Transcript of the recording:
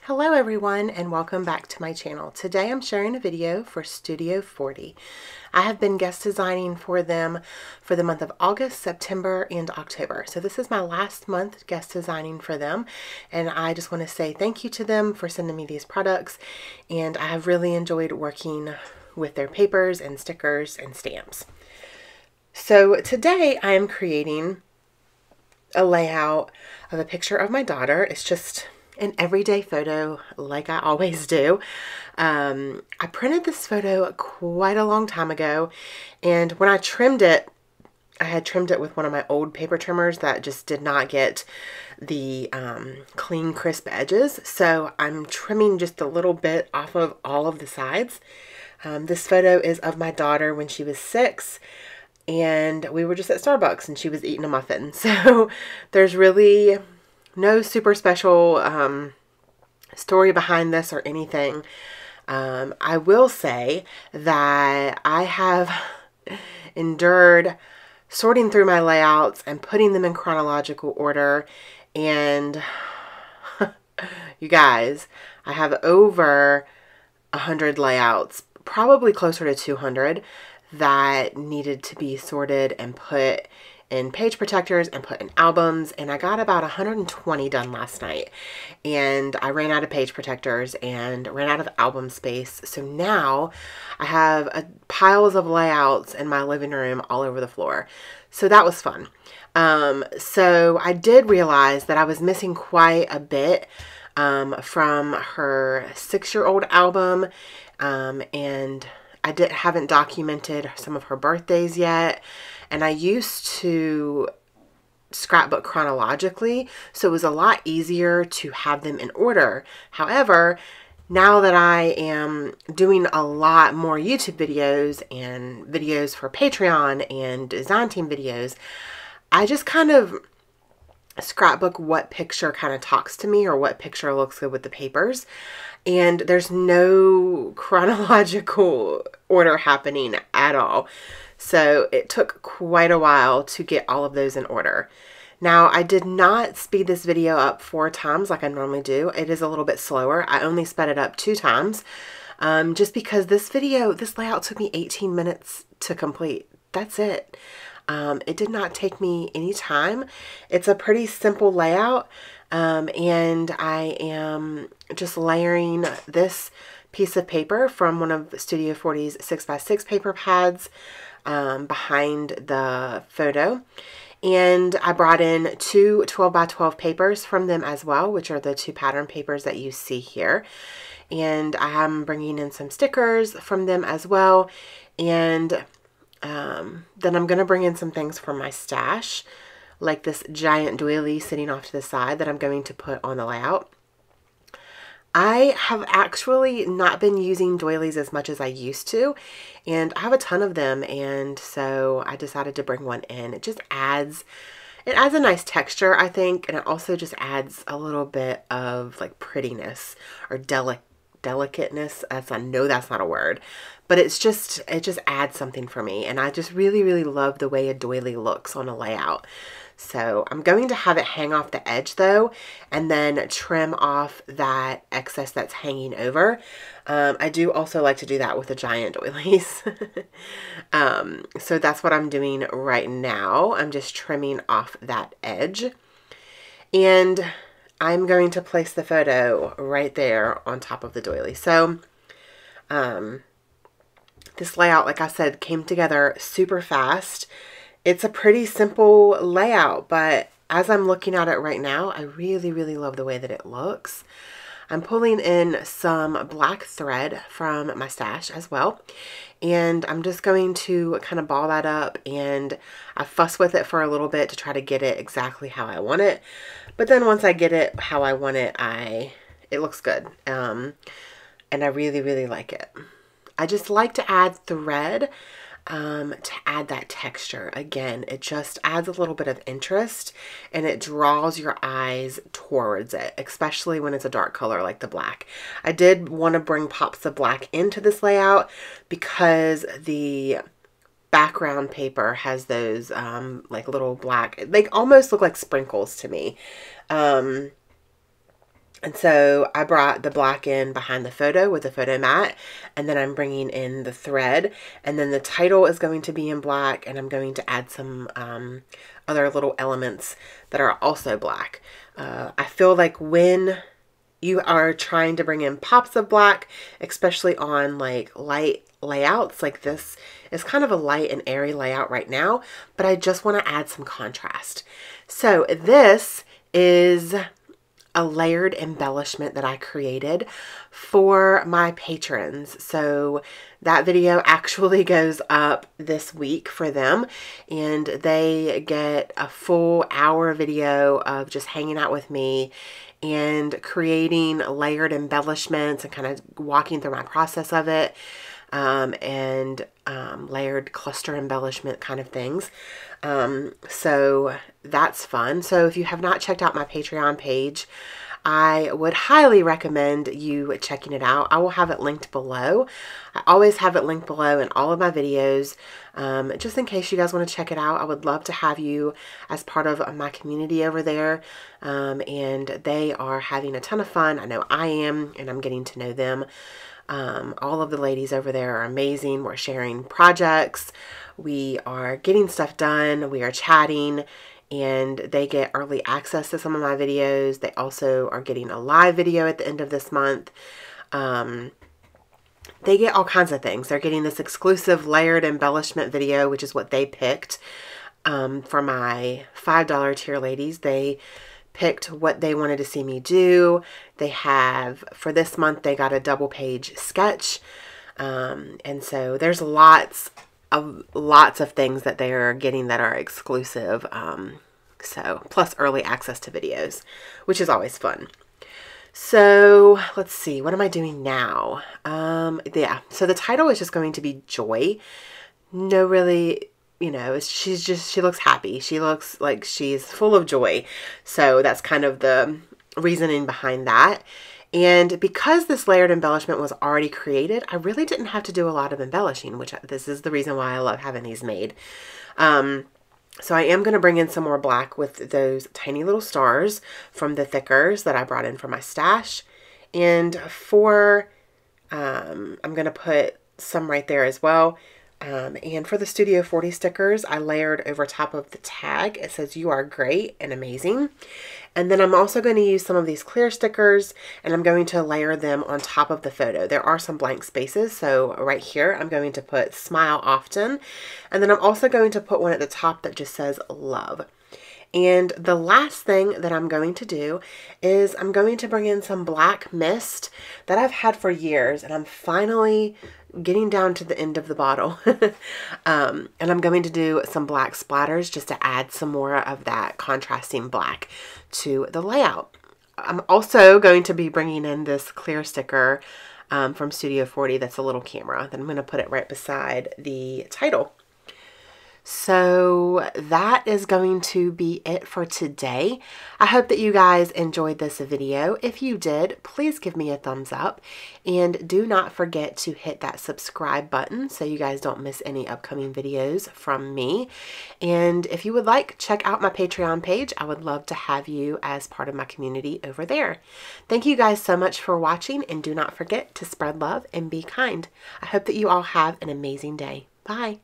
Hello everyone and welcome back to my channel. Today I'm sharing a video for Studio 40. I have been guest designing for them for the month of August, September, and October. So this is my last month guest designing for them, and I just want to say thank you to them for sending me these products, and I have really enjoyed working with their papers and stickers and stamps. So today I am creating a layout of a picture of my daughter. It's just an everyday photo like I always do. I printed this photo quite a long time ago, and when I trimmed it, I had trimmed it with one of my old paper trimmers that just did not get the clean, crisp edges. So I'm trimming just a little bit off of all of the sides. This photo is of my daughter when she was 6. And we were just at Starbucks and she was eating a muffin. So there's really no super special story behind this or anything. I will say that I have endured sorting through my layouts and putting them in chronological order. And you guys, I have over 100 layouts, probably closer to 200, that needed to be sorted and put in page protectors and put in albums, and I got about 120 done last night, and I ran out of page protectors and ran out of album space. So now I have piles of layouts in my living room all over the floor. So that was fun. So I did realize that I was missing quite a bit from her 6-year-old album, and I haven't documented some of her birthdays yet, and I used to scrapbook chronologically, so it was a lot easier to have them in order. However, now that I am doing a lot more YouTube videos and videos for Patreon and design team videos, I just kind of scrapbook what picture kind of talks to me or what picture looks good with the papers. And there's no chronological order happening at all. So it took quite a while to get all of those in order. Now, I did not speed this video up 4 times like I normally do. It is a little bit slower. I only sped it up 2 times just because this layout took me 18 minutes to complete. That's it. It did not take me any time. It's a pretty simple layout, and I am just layering this piece of paper from one of Studio 40's 6x6 paper pads behind the photo. And I brought in 2 12x12 papers from them as well, which are the 2 pattern papers that you see here. And I'm bringing in some stickers from them as well. And then I'm going to bring in some things from my stash, like this giant doily sitting off to the side that I'm going to put on the layout. I have actually not been using doilies as much as I used to, and I have a ton of them, and so I decided to bring one in. It adds a nice texture, I think, and it also just adds a little bit of like prettiness or delicateness. I know that's not a word, but it just adds something for me, and I just really, really love the way a doily looks on a layout. So I'm going to have it hang off the edge though, and then trim off that excess that's hanging over. I do also like to do that with the giant doilies. So that's what I'm doing right now. I'm just trimming off that edge, and I'm going to place the photo right there on top of the doily. So this layout, like I said, came together super fast. It's a pretty simple layout, but as I'm looking at it right now, I really, really love the way that it looks. I'm pulling in some black thread from my stash as well, and I'm just going to kind of ball that up, and I fuss with it for a little bit to try to get it exactly how I want it. But then once I get it how I want it, it looks good, and I really, really like it. I just like to add thread to add that texture. Again, it just adds a little bit of interest, and it draws your eyes towards it, especially when it's a dark color like the black. I did want to bring pops of black into this layout because the background paper has those like little black, they almost look like sprinkles to me. And so I brought the black in behind the photo with the photo mat, and then I'm bringing in the thread, and then the title is going to be in black, and I'm going to add some other little elements that are also black. I feel like when you are trying to bring in pops of black, especially on like light layouts, like this is kind of a light and airy layout right now, but I just want to add some contrast. So this is a layered embellishment that I created for my patrons. So that video actually goes up this week for them, and they get a full hour video of just hanging out with me and creating layered embellishments and kind of walking through my process of it, layered cluster embellishment kind of things. So that's fun. So if you have not checked out my Patreon page, I would highly recommend you checking it out. I will have it linked below. I always have it linked below in all of my videos. Just in case you guys want to check it out, I would love to have you as part of my community over there. And they are having a ton of fun. I know I am, and I'm getting to know them. All of the ladies over there are amazing. We're sharing projects. We are getting stuff done. We are chatting, and they get early access to some of my videos. They also are getting a live video at the end of this month. They get all kinds of things. They're getting this exclusive layered embellishment video, which is what they picked for my $5 tier ladies. They picked what they wanted to see me do. They have, for this month, they got a double page sketch. And so there's lots of things that they're getting that are exclusive. So plus early access to videos, which is always fun. So let's see, what am I doing now? Yeah, so the title is just going to be Joy. No, really, you know, she looks happy. She looks like she's full of joy. So that's kind of the reasoning behind that. And because this layered embellishment was already created, I really didn't have to do a lot of embellishing, which this is the reason why I love having these made. So I am going to bring in some more black with those tiny little stars from the thickers that I brought in for my stash. And for, I'm going to put some right there as well. And for the Studio 40 stickers, I layered over top of the tag. It says, "You are great and amazing." And then I'm also going to use some of these clear stickers, and I'm going to layer them on top of the photo. There are some blank spaces, so right here I'm going to put "Smile Often." And then I'm also going to put one at the top that just says "Love." And the last thing that I'm going to do is I'm going to bring in some black mist that I've had for years, and I'm finally getting down to the end of the bottle. And I'm going to do some black splatters just to add some more of that contrasting black to the layout. I'm also going to be bringing in this clear sticker from Studio 40 that's a little camera. Then I'm going to put it right beside the title. So that is going to be it for today. I hope that you guys enjoyed this video. If you did, please give me a thumbs up, and do not forget to hit that subscribe button so you guys don't miss any upcoming videos from me. And if you would like, check out my Patreon page. I would love to have you as part of my community over there. Thank you guys so much for watching, and do not forget to spread love and be kind. I hope that you all have an amazing day. Bye.